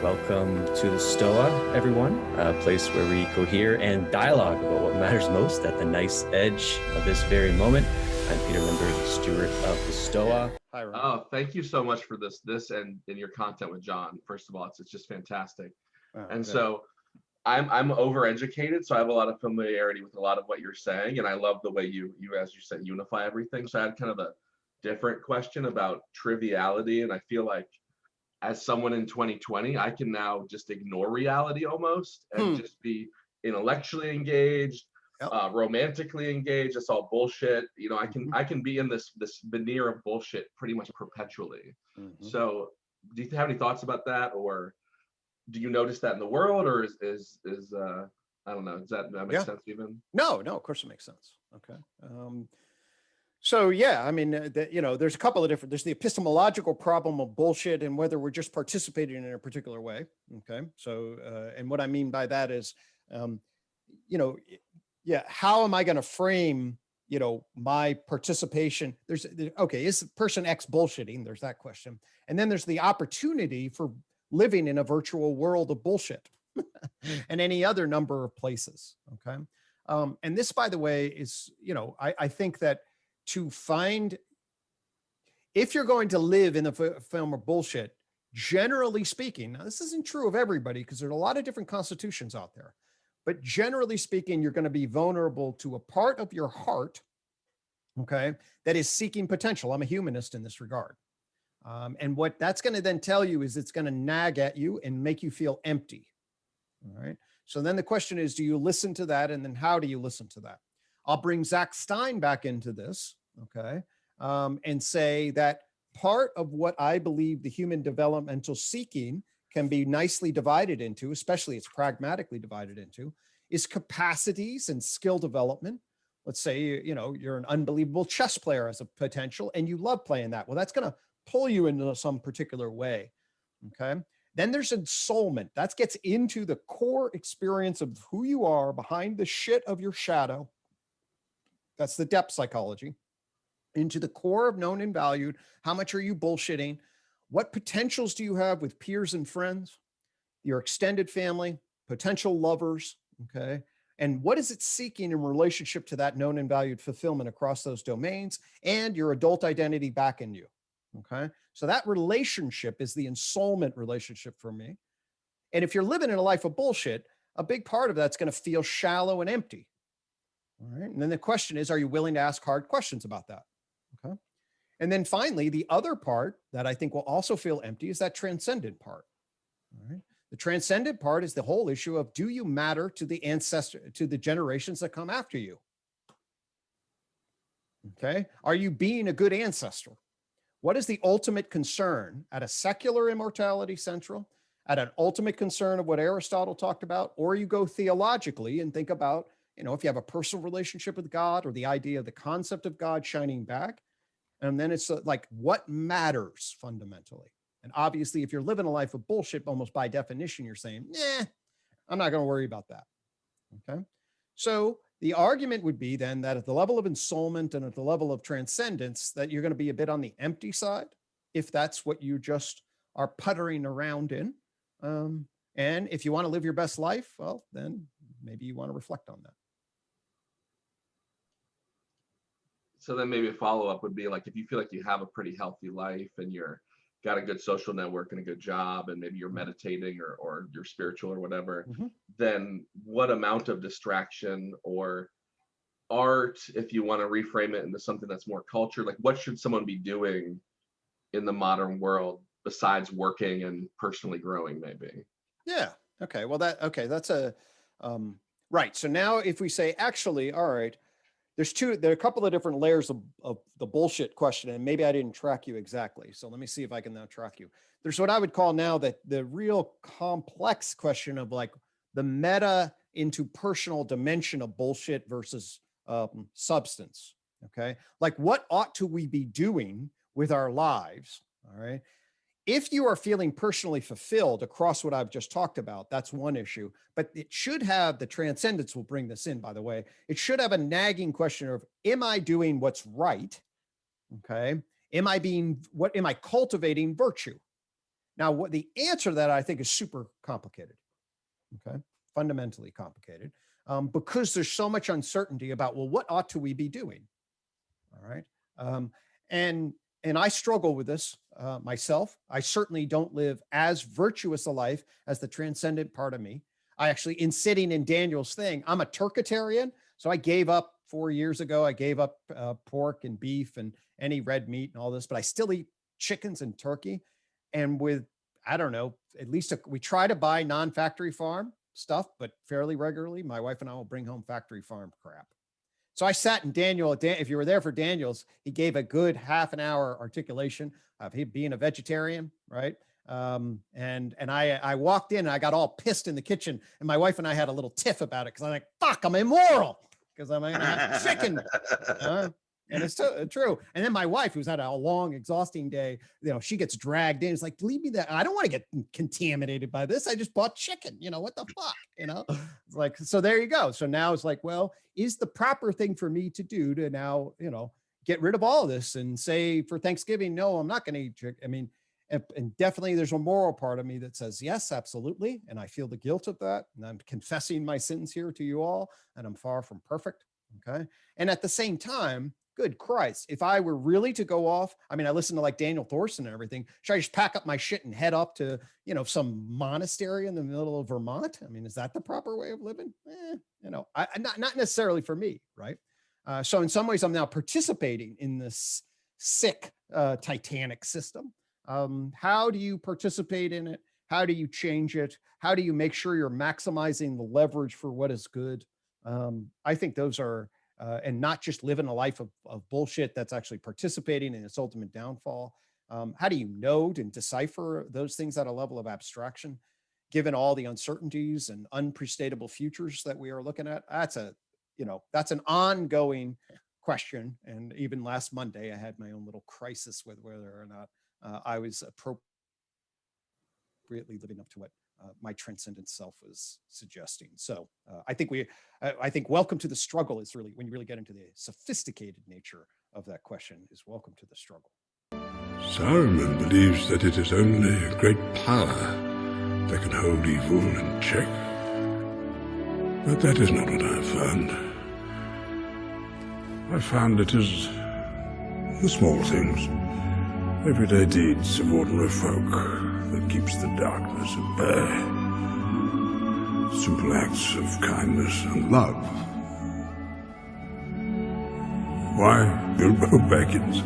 Welcome to the Stoa, everyone, a place where we cohere and dialogue about what matters most at the nice edge of this very moment. I'm Peter Limber, the steward of the Stoa. Hi, Ron. Oh, thank you so much for this and in your content with John. First of all, it's just fantastic. So I'm overeducated, so I have a lot of familiarity with a lot of what you're saying, and I love the way you as you said, unify everything. So I had kind of a different question about triviality, and I feel like as someone in 2020, I can now just ignore reality almost and just be intellectually engaged, romantically engaged. It's all bullshit. You know, I can be in this veneer of bullshit pretty much perpetually. So do you have any thoughts about that, or do you notice that in the world, or is I don't know, does that make sense even? No, of course it makes sense. Okay. So yeah, I mean, there's a couple of different, there's the epistemological problem of bullshit and whether we're just participating in a particular way. Okay. So, and what I mean by that is, how am I going to frame, my participation? Is person X bullshitting? There's that question. And then there's the opportunity for living in a virtual world of bullshit and any other number of places. Okay. And this, by the way, is, I think that to find, if you're going to live in a film of bullshit, generally speaking, now this isn't true of everybody because there's a lot of different constitutions out there, but generally speaking, you're going to be vulnerable to a part of your heart, okay, that is seeking potential. I'm a humanist in this regard. And what that's going to then tell you is it's going to nag at you and make you feel empty. All right. So then the question is, do you listen to that? And then how do you listen to that? I'll bring Zach Stein back into this, okay, and say that part of what I believe the human developmental seeking can be nicely divided into, especially it's pragmatically divided into, is capacities and skill development. Let's say, you're an unbelievable chess player as a potential and you love playing that. Well, that's going to pull you into some particular way, okay? Then there's ensoulment. That gets into the core experience of who you are behind the shit of your shadow. That's the depth psychology. Into the core of known and valued. How much are you bullshitting? What potentials do you have with peers and friends, your extended family, potential lovers, okay? And what is it seeking in relationship to that known and valued fulfillment across those domains and your adult identity back in you, okay? So that relationship is the ensoulment relationship for me. And if you're living in a life of bullshit, a big part of that's going to feel shallow and empty. All right. And then the question is, are you willing to ask hard questions about that? Okay. And then finally, the other part that I think will also feel empty is that transcendent part. All right. The transcendent part is the whole issue of, do you matter to the to the generations that come after you? Okay. Are you being a good ancestor? What is the ultimate concern at a secular immortality central, at an ultimate concern of what Aristotle talked about, or you go theologically and think about, if you have a personal relationship with God or the idea of the concept of God shining back, and then it's like, what matters fundamentally? And obviously, if you're living a life of bullshit, almost by definition, you're saying, I'm not going to worry about that. Okay. So the argument would be then that at the level of ensoulment and at the level of transcendence, that you're going to be a bit on the empty side, if that's what you just are puttering around in. And if you want to live your best life, well, then maybe you want to reflect on that. So then maybe a follow-up would be like, if you feel like you have a pretty healthy life and you're got a good social network and a good job, and maybe you're meditating or you're spiritual or whatever, then what amount of distraction or art, if you want to reframe it into something that's more culture, like what should someone be doing in the modern world besides working and personally growing maybe? Yeah. Okay. Well, that's a, right. So now if we say, actually, all right, there are a couple of different layers of the bullshit question, and maybe I didn't track you exactly. So let me see if I can now track you. There's what I would call now that the real complex question of like the meta into personal dimension of bullshit versus substance. Okay. Like what ought to we be doing with our lives? All right. If you are feeling personally fulfilled across what I've just talked about, that's one issue, but it should have, the transcendence will bring this in, by the way, it should have a nagging question of, am I doing what's right? Okay. Am I cultivating virtue? Now, what the answer to that I think is super complicated, okay? Fundamentally complicated, because there's so much uncertainty about, well, what ought to we be doing? All right. And I struggle with this myself. I certainly don't live as virtuous a life as the transcendent part of me. I actually, in sitting in Daniel's thing, I'm a turkitarian. So I gave up 4 years ago. I gave up pork and beef and any red meat and all this, but I still eat chickens and turkey. And with, I don't know, at least we try to buy non-factory farm stuff, but fairly regularly. My wife and I will bring home factory farm crap. So I sat in Daniel, if you were there for Daniel's, he gave a good half an hour articulation of him being a vegetarian, right? And I walked in and I got all pissed in the kitchen, and my wife and I had a little tiff about it because I'm like, fuck, I'm immoral because I'm going to have chicken. And it's true. And then my wife, who's had a long, exhausting day, she gets dragged in. It's like, leave me that. I don't want to get contaminated by this. I just bought chicken. What the fuck? It's like, so there you go. So now it's like, well, is the proper thing for me to do to now, get rid of all of this and say for Thanksgiving, no, I'm not going to eat chicken. I mean, and definitely there's a moral part of me that says, yes, absolutely. And I feel the guilt of that. And I'm confessing my sins here to you all, and I'm far from perfect. Okay. And at the same time, good Christ, if I were really to go off, I mean, I listen to like Daniel Thorson and everything. Should I just pack up my shit and head up to, some monastery in the middle of Vermont? I mean, is that the proper way of living? Not necessarily for me, right? So in some ways, I'm now participating in this sick Titanic system. How do you participate in it? How do you change it? How do you make sure you're maximizing the leverage for what is good? I think those are, and not just living a life of bullshit that's actually participating in its ultimate downfall. How do you note and decipher those things at a level of abstraction, given all the uncertainties and unprestatable futures that we are looking at? That's an ongoing question. And even last Monday, I had my own little crisis with whether or not I was appropriately living up to what my transcendent self was suggesting. So I think welcome to the struggle is really, when you really get into the sophisticated nature of that question, is welcome to the struggle. Saruman believes that it is only a great power that can hold evil in check. But that is not what I have found. I found it is the small things, everyday deeds of ordinary folk, that keeps the darkness at bay. Simple acts of kindness and love. Why Bilbo Baggins?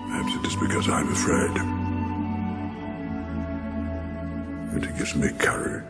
Perhaps it is because I'm afraid. It gives me courage.